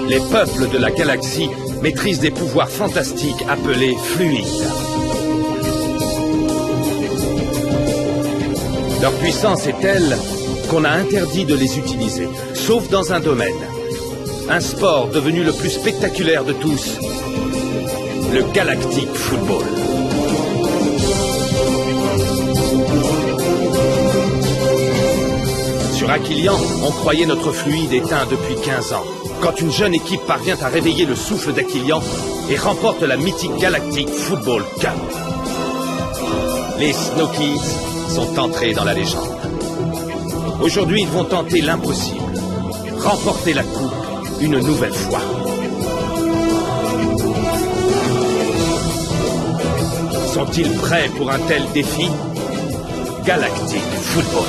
Les peuples de la galaxie maîtrisent des pouvoirs fantastiques appelés fluides. Leur puissance est telle qu'on a interdit de les utiliser, sauf dans un domaine. Un sport devenu le plus spectaculaire de tous, le Galactic Football. Sur Aquilian, on croyait notre fluide éteint depuis 15 ans. Quand une jeune équipe parvient à réveiller le souffle d'Aquilian et remporte la mythique Galactic Football Cup. Les Snokies sont entrés dans la légende. Aujourd'hui, ils vont tenter l'impossible. Remporter la coupe une nouvelle fois. Sont-ils prêts pour un tel défi? Galactic Football.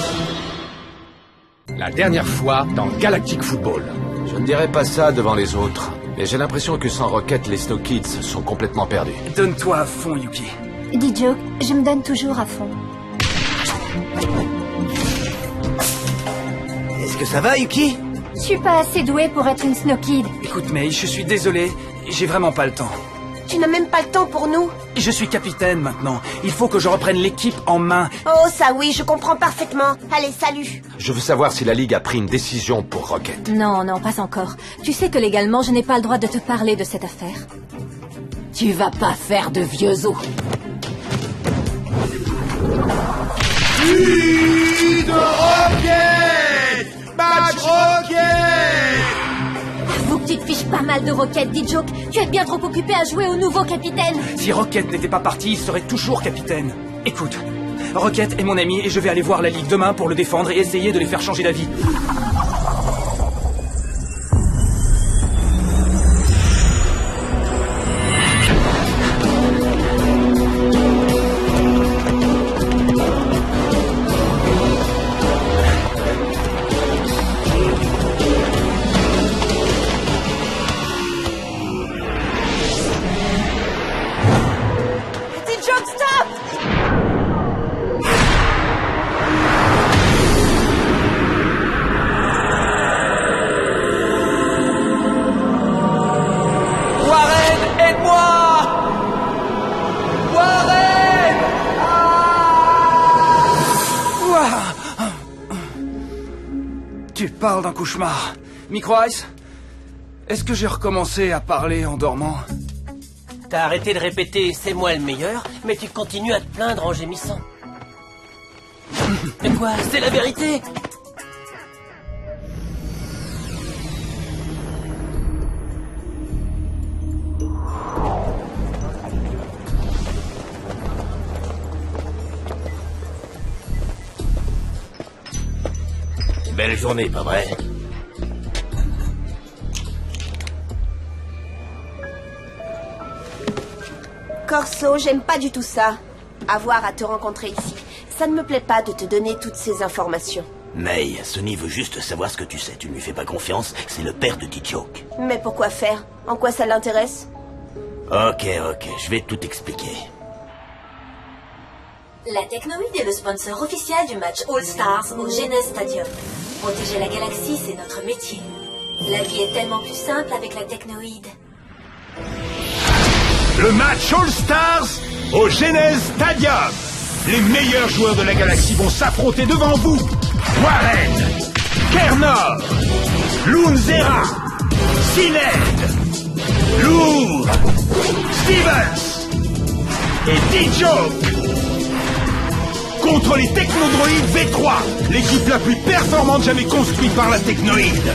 La dernière fois dans Galactic Football. Je ne dirais pas ça devant les autres, mais j'ai l'impression que sans Rocket, les Snow Kids sont complètement perdus. Donne-toi à fond, Yuki. Dis Joe, je me donne toujours à fond. Est-ce que ça va, Yuki? Je suis pas assez douée pour être une Snow Kid. Écoute, May, je suis désolé, j'ai vraiment pas le temps. Tu n'as même pas le temps pour nous. Je suis capitaine maintenant. Il faut que je reprenne l'équipe en main. Oh, ça oui, je comprends parfaitement. Allez, salut. Je veux savoir si la Ligue a pris une décision pour Rocket. Non, non, pas encore. Tu sais que légalement, je n'ai pas le droit de te parler de cette affaire. Tu vas pas faire de vieux os. Vie de Rocket! Match Rocket! Avoue que tu te fiches pas mal de Rocket, dit Joke. Tu es bien trop occupé à jouer au nouveau capitaine. Si Rocket n'était pas parti, il serait toujours capitaine. Écoute, Rocket est mon ami et je vais aller voir la Ligue demain pour le défendre et essayer de les faire changer d'avis. Tu parles d'un cauchemar. Micro Ice, est-ce que j'ai recommencé à parler en dormant? T'as arrêté de répéter « c'est moi le meilleur », mais tu continues à te plaindre en gémissant. Mais quoi? C'est la vérité! Belle journée, pas vrai? Corso, j'aime pas du tout ça. Avoir à te rencontrer ici. Ça ne me plaît pas de te donner toutes ces informations. May, Sonny veut juste savoir ce que tu sais. Tu ne lui fais pas confiance, c'est le père de D-Joke. Mais pourquoi faire? En quoi ça l'intéresse? Ok, je vais tout expliquer. La Technoïde est le sponsor officiel du match All-Stars au Genes Stadium. Protéger la galaxie, c'est notre métier. La vie est tellement plus simple avec la Technoïde. Le match All-Stars au Genes Stadium. Les meilleurs joueurs de la galaxie vont s'affronter devant vous. Warren, Kernor, Lunzera, Sined, Lourd, Stevens et D-Joke. Contre les Technodroïdes V3, l'équipe la plus performante jamais construite par la Technoïde.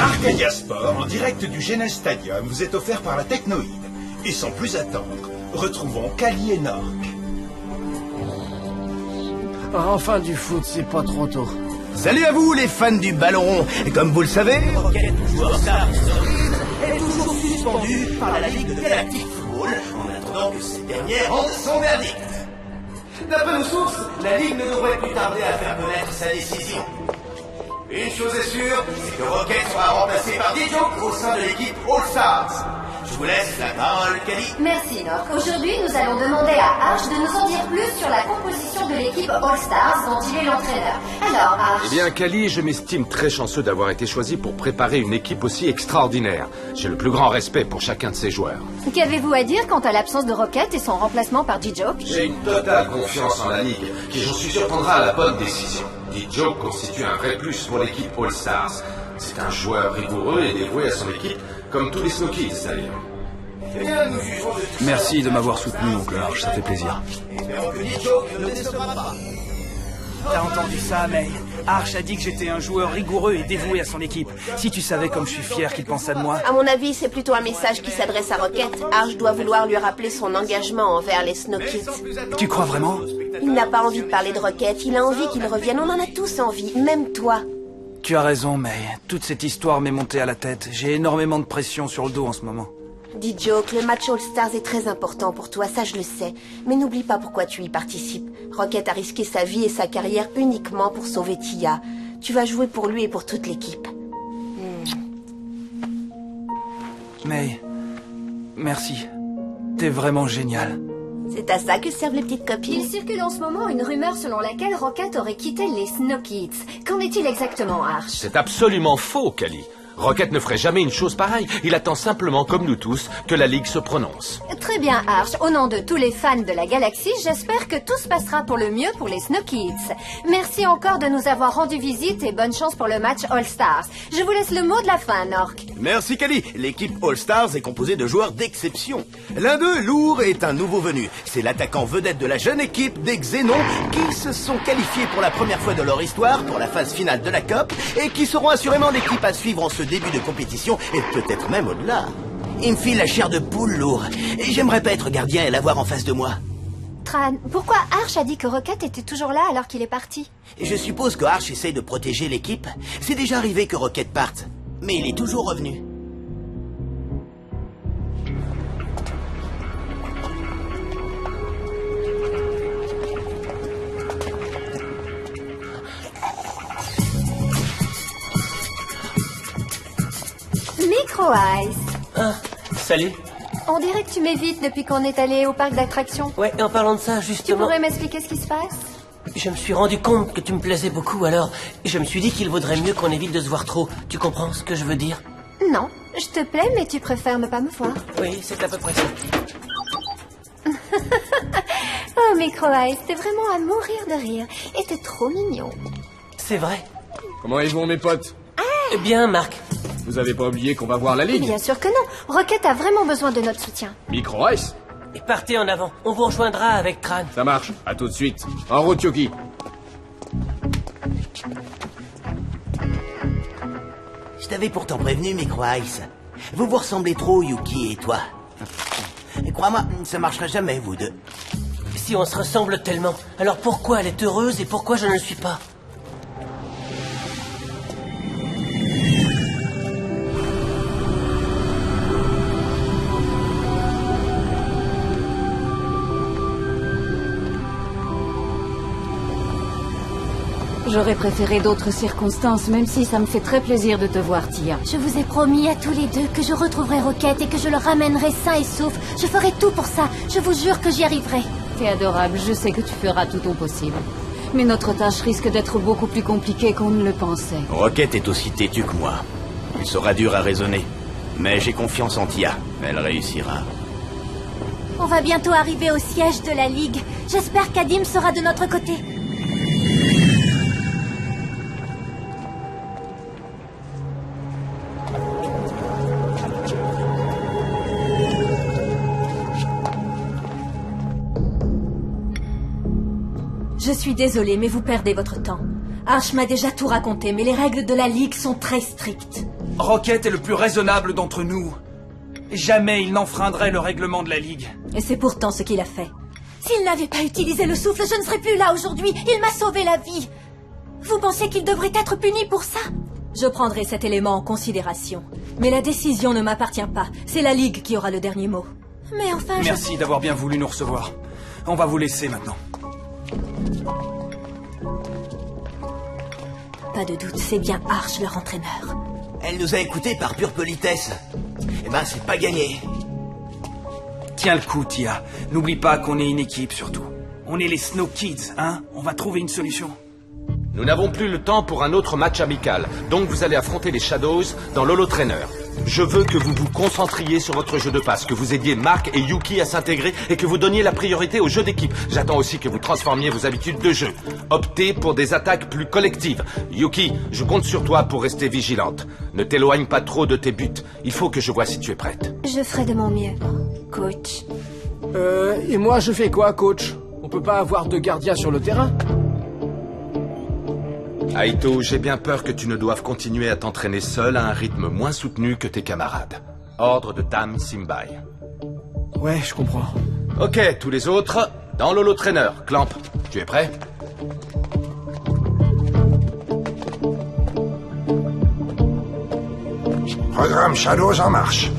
Arcadia Sport, en direct du Genes Stadium, vous est offert par la Technoïde. Et sans plus attendre, retrouvons Kali et Nork. Enfin du foot, c'est pas trop tôt. Salut à vous les fans du ballon rond. Et comme vous le savez... Rocket est toujours en retard, est toujours suspendu par la Ligue de Galactic Football en attendant que ces dernières rendent son verdict. D'après nos sources, la Ligue ne devrait plus tarder à faire connaître sa décision. Une chose est sûre, c'est que Rocket sera remplacé par D-Joke au sein de l'équipe All-Stars. Je Je vous laisse la parole, Kali. Merci, Nock. Aujourd'hui, nous allons demander à Arch de nous en dire plus sur la composition de l'équipe All-Stars dont il est l'entraîneur. Alors, Arch... Eh bien, Kali, je m'estime très chanceux d'avoir été choisi pour préparer une équipe aussi extraordinaire. J'ai le plus grand respect pour chacun de ces joueurs. Qu'avez-vous à dire quant à l'absence de Rocket et son remplacement par D-Joke? J'ai une totale confiance en la Ligue, qui j'en suis sûr prendra la bonne décision. D-Joke constitue un vrai plus pour l'équipe All-Stars. C'est un joueur rigoureux et dévoué à son équipe, comme tous les Snow Kids d'ailleurs. Eh bien, nous jugerons de tout Merci de m'avoir soutenu, oncle Arch, ça fait plaisir. Espérons que D-Joke ne décevra pas. T'as entendu ça, May? Arch a dit que j'étais un joueur rigoureux et dévoué à son équipe. Si tu savais comme je suis fier qu'il pense ça de moi. À mon avis, c'est plutôt un message qui s'adresse à Rocket. Arch doit vouloir lui rappeler son engagement envers les Snow Kids. Tu crois vraiment? Il n'a pas envie de parler de Rocket, il a envie qu'il revienne. On en a tous envie, même toi. Tu as raison, May. Toute cette histoire m'est montée à la tête. J'ai énormément de pression sur le dos en ce moment. D-Joke, le match All-Stars est très important pour toi, ça je le sais. Mais n'oublie pas pourquoi tu y participes. Rocket a risqué sa vie et sa carrière uniquement pour sauver Tia. Tu vas jouer pour lui et pour toute l'équipe. May, merci. T'es vraiment génial. C'est à ça que servent les petites copines. Il circule en ce moment une rumeur selon laquelle Rocket aurait quitté les Snow Kids. Qu'en est-il exactement, Arch? C'est absolument faux, Kali. Rocket ne ferait jamais une chose pareille. Il attend simplement, comme nous tous, que la Ligue se prononce. Très bien, Arch. Au nom de tous les fans de la galaxie, j'espère que tout se passera pour le mieux pour les Snow Kids. Merci encore de nous avoir rendu visite et bonne chance pour le match All-Stars. Je vous laisse le mot de la fin, Nork. Merci, Kali. L'équipe All-Stars est composée de joueurs d'exception. L'un d'eux, Lourd, est un nouveau venu. C'est l'attaquant vedette de la jeune équipe des Xénons qui se sont qualifiés pour la première fois de leur histoire pour la phase finale de la COP et qui seront assurément l'équipe à suivre en ce début de compétition et peut-être même au-delà. Il me file la chair de poule, Lourd. Et j'aimerais pas être gardien et l'avoir en face de moi. Tran, pourquoi Arch a dit que Rocket était toujours là alors qu'il est parti? Je suppose que Arch essaye de protéger l'équipe. C'est déjà arrivé que Rocket parte. Mais il est toujours revenu. Micro Ice. Ah, salut. On dirait que tu m'évites depuis qu'on est allé au parc d'attractions. Ouais, en parlant de ça, Tu justement... pourrais m'expliquer ce qui se passe? Je me suis rendu compte que tu me plaisais beaucoup, alors je me suis dit qu'il vaudrait mieux qu'on évite de se voir trop. Tu comprends ce que je veux dire? Non, je te plais, mais tu préfères ne pas me voir. Oui, c'est à peu près ça. Oh, Micro Ice, t'es vraiment à mourir de rire. Et t'es trop mignon. C'est vrai. Comment ils vont, mes potes? Eh bien, Marc. Vous avez pas oublié qu'on va voir la Ligue? Bien sûr que non. Rocket a vraiment besoin de notre soutien. Micro Ice? Et partez en avant. On vous rejoindra avec Tran. Ça marche. À tout de suite. En route, Yoki. Je t'avais pourtant prévenu, Micro Ice. Vous vous ressemblez trop, Yuki et toi. Et crois-moi, ça marchera jamais, vous deux. Si on se ressemble tellement, alors pourquoi elle est heureuse et pourquoi je ne le suis pas? J'aurais préféré d'autres circonstances, même si ça me fait très plaisir de te voir, Tia. Je vous ai promis à tous les deux que je retrouverai Rocket et que je le ramènerai sain et sauf. Je ferai tout pour ça. Je vous jure que j'y arriverai. T'es adorable, je sais que tu feras tout ton possible. Mais notre tâche risque d'être beaucoup plus compliquée qu'on ne le pensait. Rocket est aussi têtu que moi. Il sera dur à raisonner. Mais j'ai confiance en Tia. Elle réussira. On va bientôt arriver au siège de la Ligue. J'espère qu'Adim sera de notre côté. Je suis désolée, mais vous perdez votre temps. Arch m'a déjà tout raconté, mais les règles de la Ligue sont très strictes. Rocket est le plus raisonnable d'entre nous. Jamais il n'enfreindrait le règlement de la Ligue. Et c'est pourtant ce qu'il a fait. S'il n'avait pas utilisé le souffle, je ne serais plus là aujourd'hui. Il m'a sauvé la vie. Vous pensez qu'il devrait être puni pour ça? Je prendrai cet élément en considération. Mais la décision ne m'appartient pas. C'est la Ligue qui aura le dernier mot. Mais enfin, Merci d'avoir bien voulu nous recevoir. On va vous laisser maintenant. Pas de doute, c'est bien Arch, leur entraîneur. Elle nous a écoutés par pure politesse. Eh ben, c'est pas gagné. Tiens le coup, Tia. N'oublie pas qu'on est une équipe, surtout. On est les Snow Kids, hein? On va trouver une solution. Nous n'avons plus le temps pour un autre match amical, donc vous allez affronter les Shadows dans l'Holo Trainer. Je veux que vous vous concentriez sur votre jeu de passe, que vous aidiez Mark et Yuki à s'intégrer et que vous donniez la priorité au jeu d'équipe. J'attends aussi que vous transformiez vos habitudes de jeu. Optez pour des attaques plus collectives. Yuki, je compte sur toi pour rester vigilante. Ne t'éloigne pas trop de tes buts. Il faut que je vois si tu es prête. Je ferai de mon mieux, coach. Et moi je fais quoi, coach? On peut pas avoir de gardien sur le terrain? Aito, j'ai bien peur que tu ne doives continuer à t'entraîner seul à un rythme moins soutenu que tes camarades. Ordre de Tam Simbai. Ouais, je comprends. Ok, tous les autres, dans l'Holo Trainer. Clamp, tu es prêt? Programme Shadows en marche.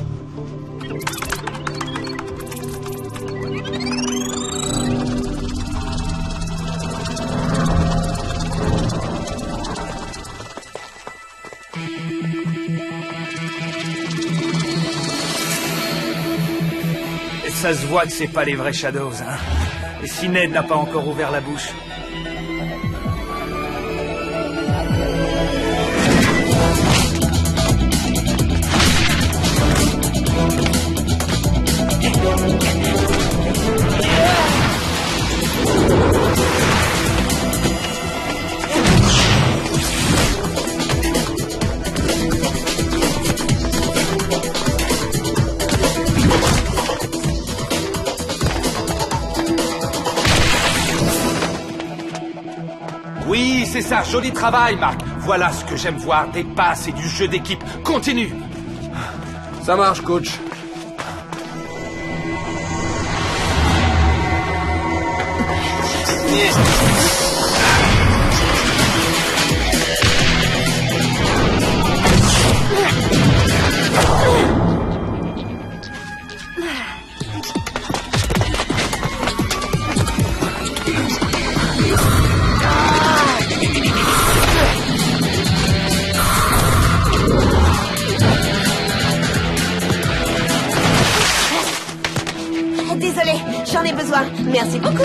Et ça se voit que c'est pas les vrais Shadows, hein. Et si Ned n'a pas encore ouvert la bouche. Oui, c'est ça, joli travail, Marc. Voilà ce que j'aime voir, des passes et du jeu d'équipe. Continue. Ça marche, coach. Désolée, j'en ai besoin. Merci beaucoup.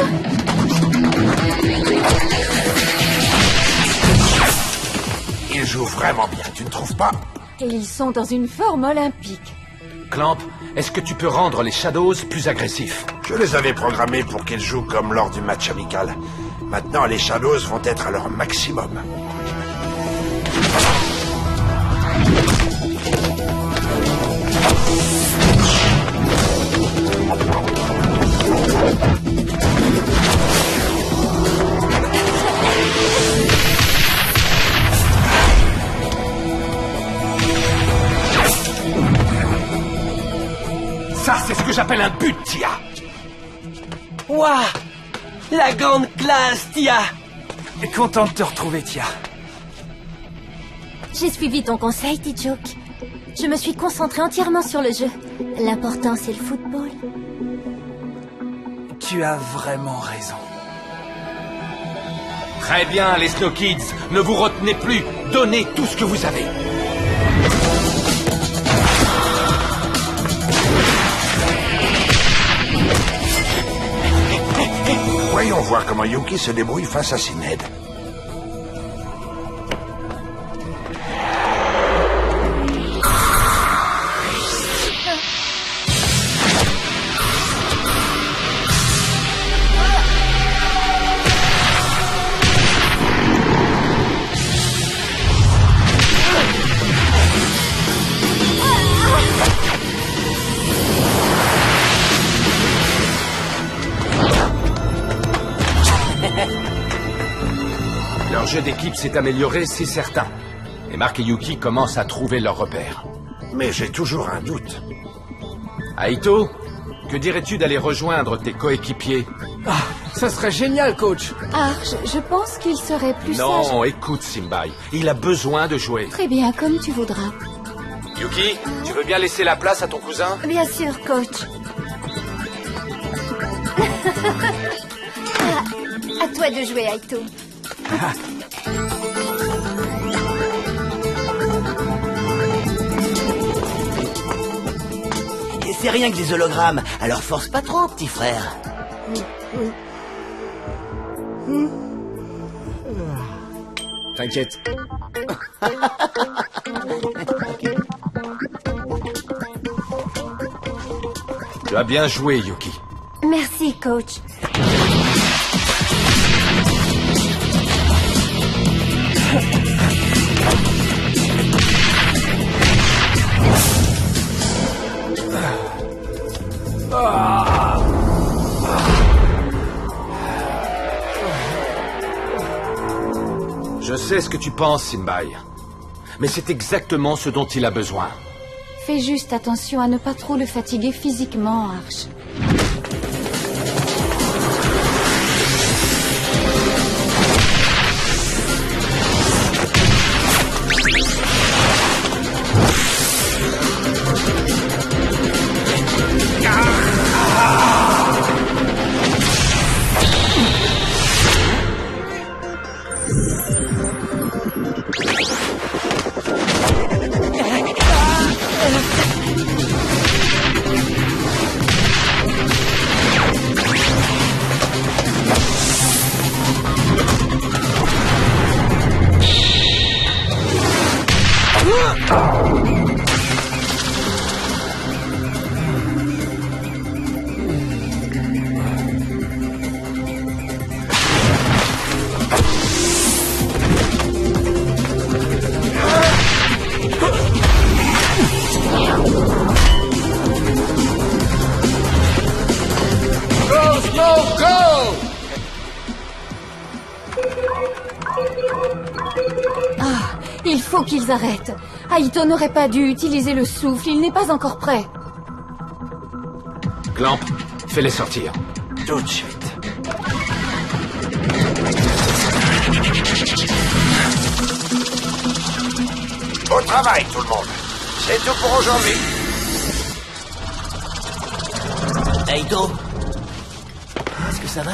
Ils jouent vraiment bien, tu ne trouves pas? Et ils sont dans une forme olympique. Clamp, est-ce que tu peux rendre les Shadows plus agressifs? Je les avais programmés pour qu'ils jouent comme lors du match amical. Maintenant, les Shadows vont être à leur maximum. Ça, c'est ce que j'appelle un but, Tia. Ouah! La grande classe, Tia! Content de te retrouver, Tia. J'ai suivi ton conseil, T-Joke. Je me suis concentrée entièrement sur le jeu. L'important, c'est le football. Tu as vraiment raison. Très bien, les Snow Kids. Ne vous retenez plus. Donnez tout ce que vous avez. Voyons voir comment Yuki se débrouille face à Ned. Leur jeu d'équipe s'est amélioré, c'est certain. Et Mark et Yuki commencent à trouver leurs repères. Mais j'ai toujours un doute. Aito, que dirais-tu d'aller rejoindre tes coéquipiers? Ah, ça serait génial, coach. Ah, je pense qu'il serait plus sage. Non, écoute, Simbai. Il a besoin de jouer. Très bien, comme tu voudras. Yuki, tu veux bien laisser la place à ton cousin? Bien sûr, coach. À toi de jouer, Aito. c'est rien que des hologrammes, alors force pas trop, petit frère. T'inquiète. Tu as bien joué, Yuki. Merci, coach. Je sais ce que tu penses, Simbai. Mais c'est exactement ce dont il a besoin. Fais juste attention à ne pas trop le fatiguer physiquement, Arch. Il faut qu'ils arrêtent. Aito n'aurait pas dû utiliser le souffle, il n'est pas encore prêt. Clamp, fais-les sortir. Tout de suite. Au travail, tout le monde. C'est tout pour aujourd'hui. Aito, est-ce que ça va?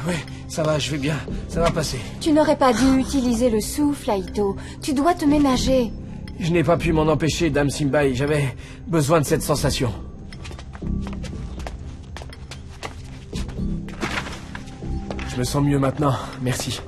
Oui, ça va, je vais bien. Ça va passer. Tu n'aurais pas dû utiliser le souffle, Aito. Tu dois te ménager. Je n'ai pas pu m'en empêcher, Dame Simbai. J'avais besoin de cette sensation. Je me sens mieux maintenant. Merci.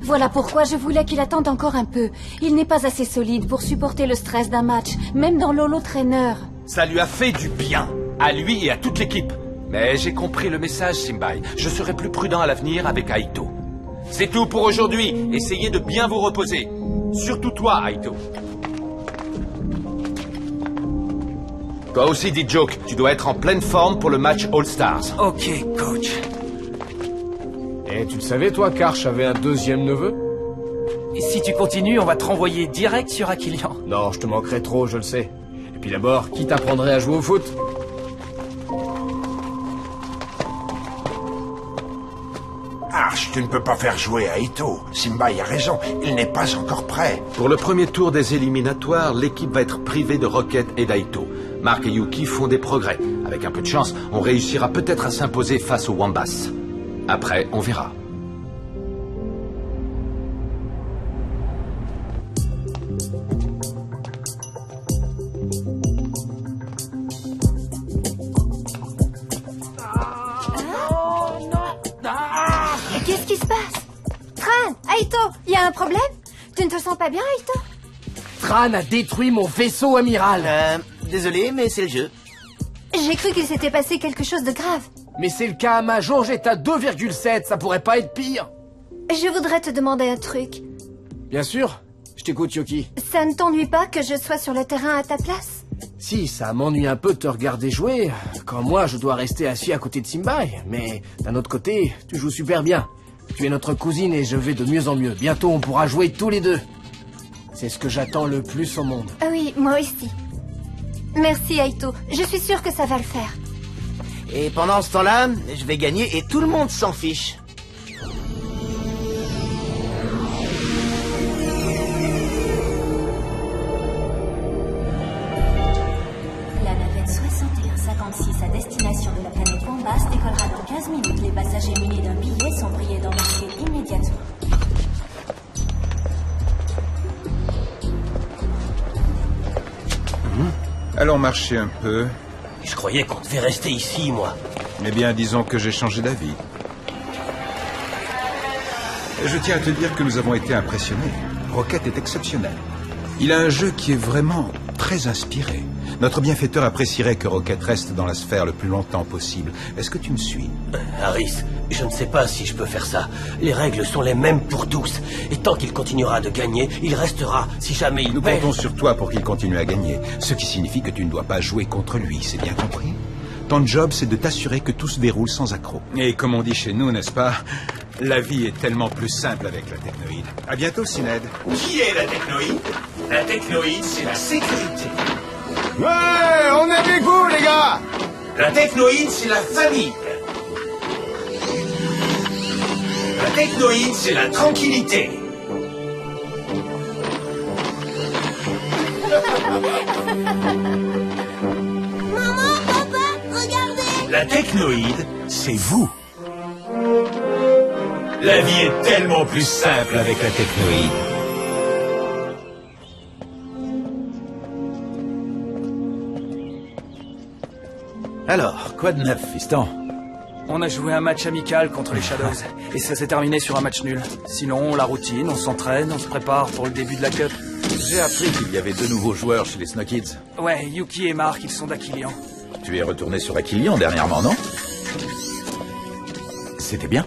Voilà pourquoi je voulais qu'il attende encore un peu. Il n'est pas assez solide pour supporter le stress d'un match, même dans l'holo-trainer. Ça lui a fait du bien, à lui et à toute l'équipe. Mais j'ai compris le message, Simbai. Je serai plus prudent à l'avenir avec Aito. C'est tout pour aujourd'hui. Essayez de bien vous reposer. Surtout toi, Aito. Toi aussi, D-Joke, tu dois être en pleine forme pour le match All-Stars. Ok, coach. Et tu le savais, toi, qu'Arch avait un deuxième neveu? Et si tu continues, on va te renvoyer direct sur Aquilian. Non, je te manquerai trop, je le sais. Et puis d'abord, qui t'apprendrait à jouer au foot? Arch, tu ne peux pas faire jouer Aito. Simbai a raison, il n'est pas encore prêt. Pour le premier tour des éliminatoires, l'équipe va être privée de Rocket et d'Aito. Mark et Yuki font des progrès. Avec un peu de chance, on réussira peut-être à s'imposer face aux Wambas. Après, on verra. Qu'est-ce qui se passe? Tran, Aito, il y a un problème? Tu ne te sens pas bien, Aito? Tran a détruit mon vaisseau amiral. Désolé, mais c'est le jeu. J'ai cru qu'il s'était passé quelque chose de grave. Mais c'est le cas, ma jauge est à 2,7, ça pourrait pas être pire. Je voudrais te demander un truc. Bien sûr, je t'écoute, Yuki. Ça ne t'ennuie pas que je sois sur le terrain à ta place? Si, ça m'ennuie un peu de te regarder jouer, quand moi je dois rester assis à côté de Simbai. Mais d'un autre côté, tu joues super bien. Tu es notre cousine et je vais de mieux en mieux. Bientôt on pourra jouer tous les deux. C'est ce que j'attends le plus au monde. Ah oui, moi aussi. Merci, Aito. Je suis sûre que ça va le faire. Et pendant ce temps-là, je vais gagner et tout le monde s'en fiche. La navette 6156 à destination de la planète Wambas décollera dans 15 minutes. Les passagers munis d'un billet sont priés d'embarquer immédiatement. Allons marcher un peu. Je croyais qu'on devait rester ici, moi. Eh bien, disons que j'ai changé d'avis. Je tiens à te dire que nous avons été impressionnés. Rocket est exceptionnel. Il a un jeu qui est vraiment très inspiré. Notre bienfaiteur apprécierait que Rocket reste dans la sphère le plus longtemps possible. Est-ce que tu me suis? Harris, je ne sais pas si je peux faire ça. Les règles sont les mêmes pour tous. Et tant qu'il continuera de gagner, il restera. Si jamais il Nous perd... comptons sur toi pour qu'il continue à gagner. Ce qui signifie que tu ne dois pas jouer contre lui, c'est bien compris? Ton job, c'est de t'assurer que tout se déroule sans accroc. Et comme on dit chez nous, n'est-ce pas? La vie est tellement plus simple avec la technoïde. À bientôt, Syned. Qui est la technoïde? La technoïde, c'est la sécurité. Ouais, on est avec vous, les gars! La technoïde, c'est la famille. La technoïde, c'est la tranquillité. Maman, papa, regardez! La technoïde, c'est vous. La vie est tellement plus simple avec la technoïde. Alors, quoi de neuf, fiston? On a joué un match amical contre les Shadows, et ça s'est terminé sur un match nul. Sinon, la routine, on s'entraîne, on se prépare pour le début de la Cup. J'ai appris qu'il y avait 2 nouveaux joueurs chez les Snow Kids. Ouais, Yuki et Mark, ils sont d'Aquilian. Tu es retourné sur Aquilian dernièrement, non? C'était bien.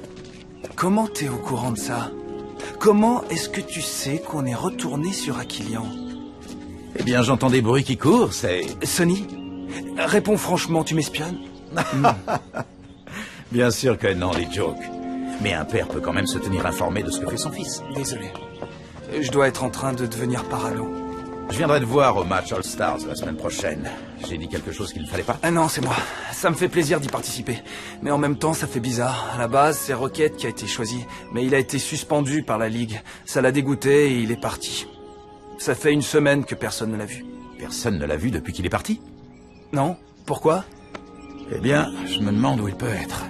Comment t'es au courant de ça? Comment est-ce que tu sais qu'on est retourné sur Aquilian? Eh bien, j'entends des bruits qui courent, c'est... Sonny, réponds franchement, tu m'espionnes? Bien sûr que non, les jokes. Mais un père peut quand même se tenir informé de ce que fait son fils. Désolé. Je dois être en train de devenir parano. Je viendrai te voir au match All-Stars la semaine prochaine. J'ai dit quelque chose qu'il ne fallait pas? Ah non, c'est moi. Ça me fait plaisir d'y participer. Mais en même temps, ça fait bizarre. À la base, c'est Rocket qui a été choisi. Mais il a été suspendu par la Ligue. Ça l'a dégoûté et il est parti. Ça fait 1 semaine que personne ne l'a vu. Personne ne l'a vu depuis qu'il est parti? Non? Pourquoi? Eh bien, je me demande où il peut être.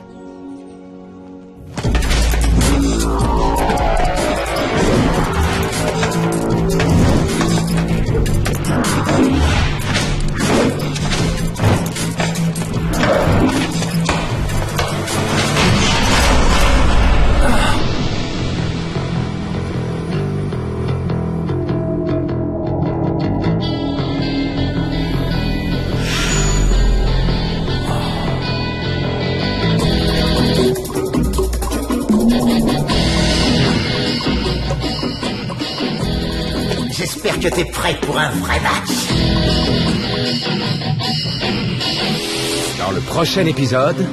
J'espère que t'es prêt pour un vrai match. Dans le prochain épisode...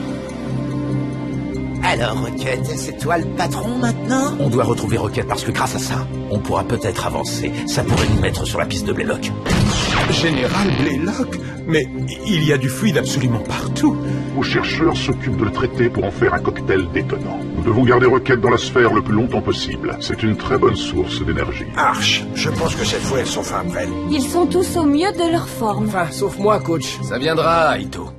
Alors, Rocket, c'est toi le patron maintenant? On doit retrouver Rocket parce que grâce à ça, on pourra peut-être avancer. Ça pourrait nous mettre sur la piste de Blaylock. Général Blaylock? Mais il y a du fluide absolument partout. Vos chercheurs s'occupent de le traiter pour en faire un cocktail détonnant. Nous devons garder Rocket dans la sphère le plus longtemps possible. C'est une très bonne source d'énergie. Arch, je pense que cette fois elles sont fin prêtes. Ils sont tous au mieux de leur forme. Enfin, sauf moi, coach. Ça viendra, Ito.